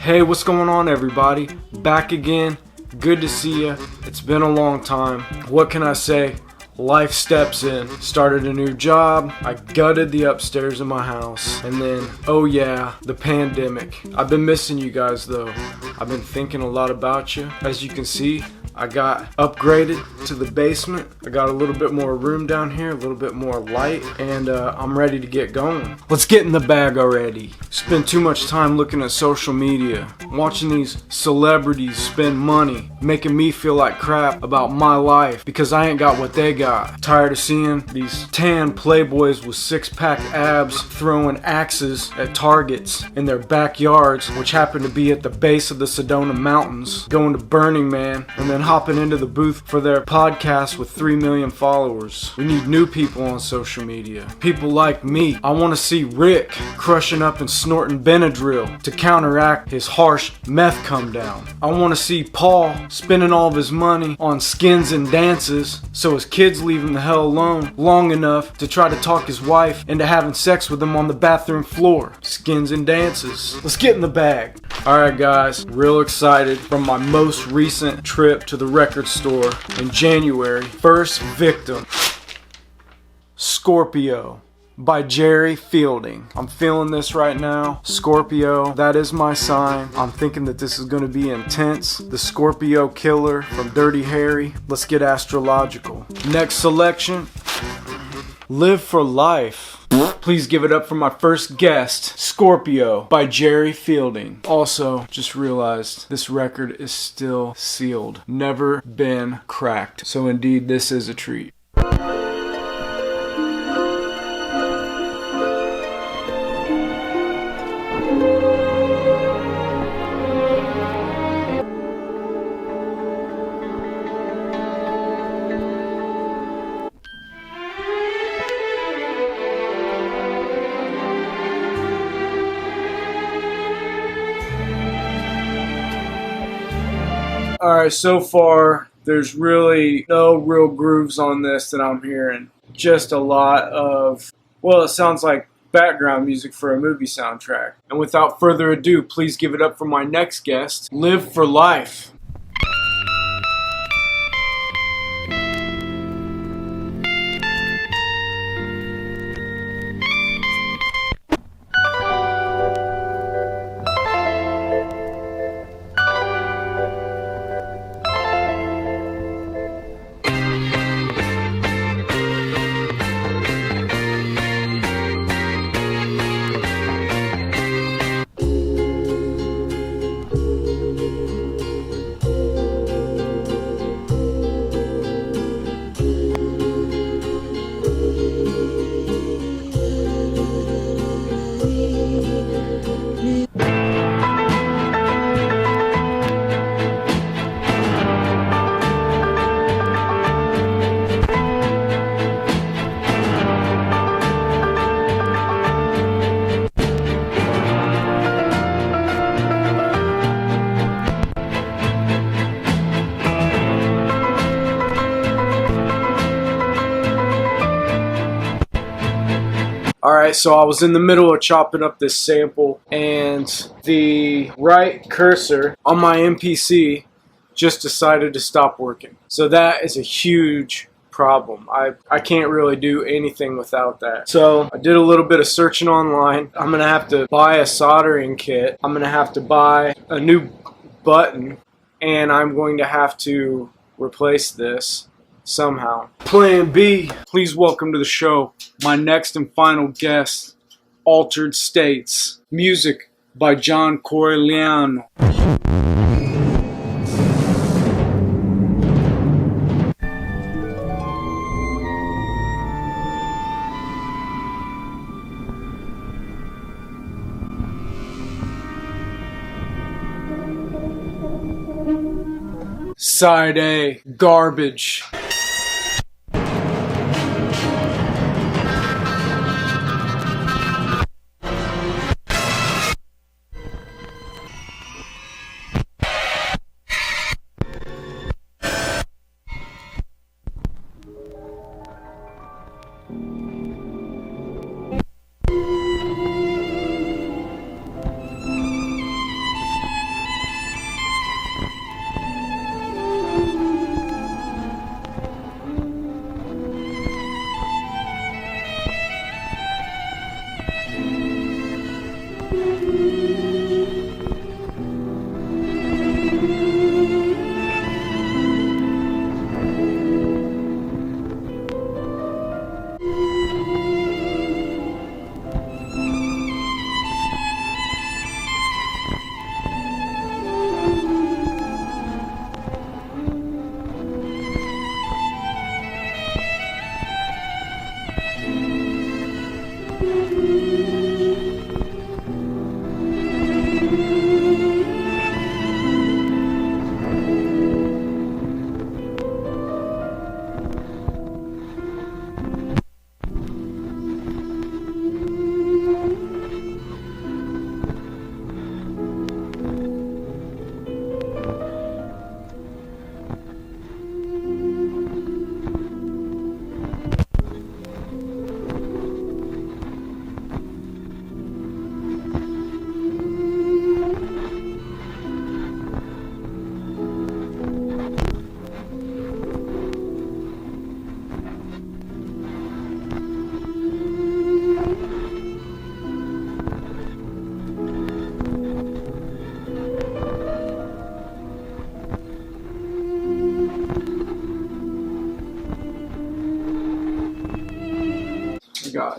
Hey, what's going on, everybody? Back again. Good to see ya. It's been a long time. What can I say? Life steps in. Started a new job. I gutted the upstairs of my house. And then, oh yeah, the pandemic. I've been missing you guys though. I've been thinking a lot about you. As you can see, I got upgraded to the basement. I got a little bit more room down here, a little bit more light, and I'm ready to get going. Let's get in the bag already. Spend too much time looking at social media, watching these celebrities spend money, making me feel like crap about my life because I ain't got what they got. Tired of seeing these tan playboys with six-pack abs throwing axes at targets in their backyards, which happen to be at the base of the Sedona Mountains, going to Burning Man, and then hopping into the booth for their podcast with 3 million followers. We need new people on social media. People like me. I want to see Rick crushing up and snorting Benadryl to counteract his harsh meth come down. I want to see Paul spending all of his money on skins and dances so his kids leave him the hell alone long enough to try to talk his wife into having sex with him on the bathroom floor. Skins and dances. Let's get in the bag. Alright guys, real excited from my most recent trip to the record store in January. First victim, Scorpio by Jerry Fielding. I'm feeling this right now. Scorpio, that is my sign. I'm thinking that this is going to be intense. The Scorpio killer from Dirty Harry. Let's get astrological. Next selection, Live for Life. Please give it up for my first guest, Scorpio by Jerry Fielding. Also, just realized this record is still sealed. Never been cracked. So indeed, this is a treat. Alright, so far, there's really no real grooves on this that I'm hearing. Just a lot of, well, it sounds like background music for a movie soundtrack. And without further ado, please give it up for my next guest, Live for Life. Alright, so I was in the middle of chopping up this sample, and the right cursor on my MPC just decided to stop working. So that is a huge problem. I can't really do anything without that. So I did a little bit of searching online. I'm going to have to buy a soldering kit. I'm going to have to buy a new button, and I'm going to have to replace this somehow. Plan B, please welcome to the show my next and final guest, Altered States. Music by John Corigliano. Side A, Garbage.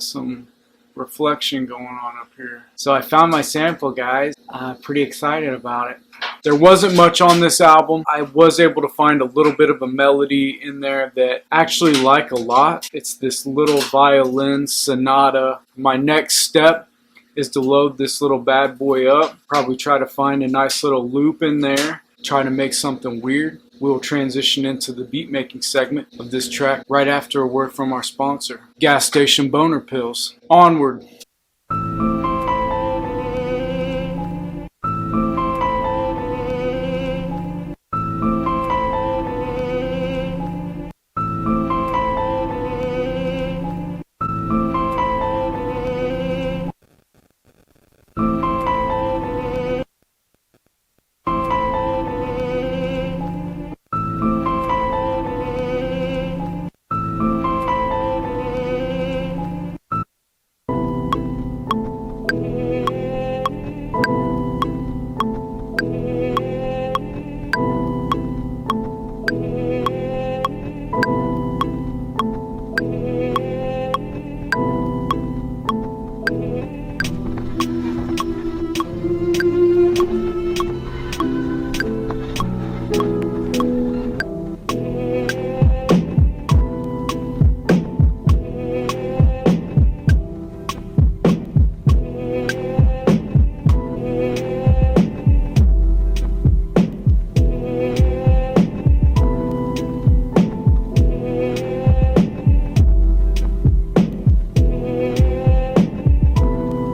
got some reflection going on up here. So I found my sample, guys. Pretty excited about it. There wasn't much on this album. I was able to find a little bit of a melody in there that I actually like a lot. It's this little violin sonata. My next step is to load this little bad boy up. Probably try to find a nice little loop in there. Try to make something weird. We'll transition into the beat making segment of this track right after a word from our sponsor, Gas Station Boner Pills. Onward.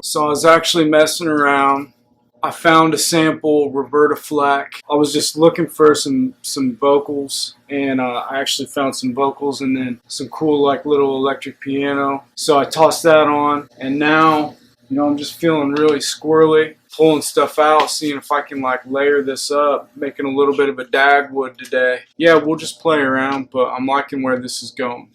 So I was actually messing around. I found a sample, Roberta Flack. I was just looking for some vocals, and I actually found some vocals and then some cool like little electric piano. So I tossed that on, and now, you know, I'm just feeling really squirrely, pulling stuff out, seeing if I can like layer this up, making a little bit of a Dagwood today. Yeah, we'll just play around, but I'm liking where this is going.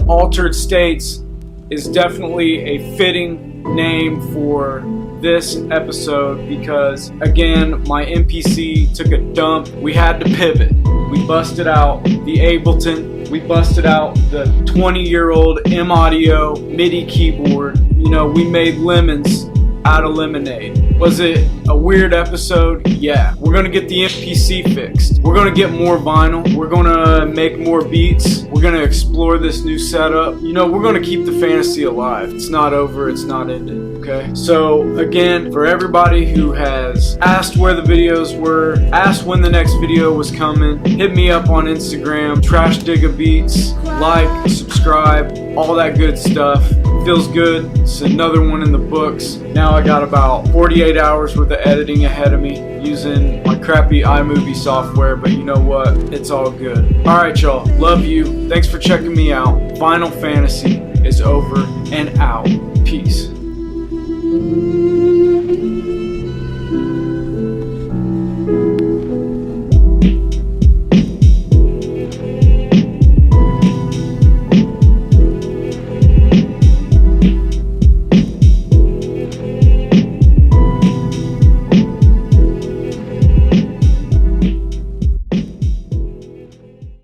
Altered States is definitely a fitting name for this episode because, again, my MPC took a dump. We had to pivot. We busted out the Ableton. We busted out the 20-year-old M-Audio MIDI keyboard. You know, we made lemons out of lemonade. Was it a weird episode? Yeah. We're gonna get the MPC fixed. We're gonna get more vinyl. We're gonna make more beats. We're gonna explore this new setup. You know, we're gonna keep the fantasy alive. It's not over, it's not ended, okay? So again, for everybody who has asked where the videos were, asked when the next video was coming, hit me up on Instagram, TrashDiggah Beats, like, subscribe, all that good stuff. Feels good. It's another one in the books. Now I got about 48 hours worth of editing ahead of me using my crappy iMovie software, but you know what? It's all good. Alright y'all, love you. Thanks for checking me out. Final Fantasy is over and out. Peace.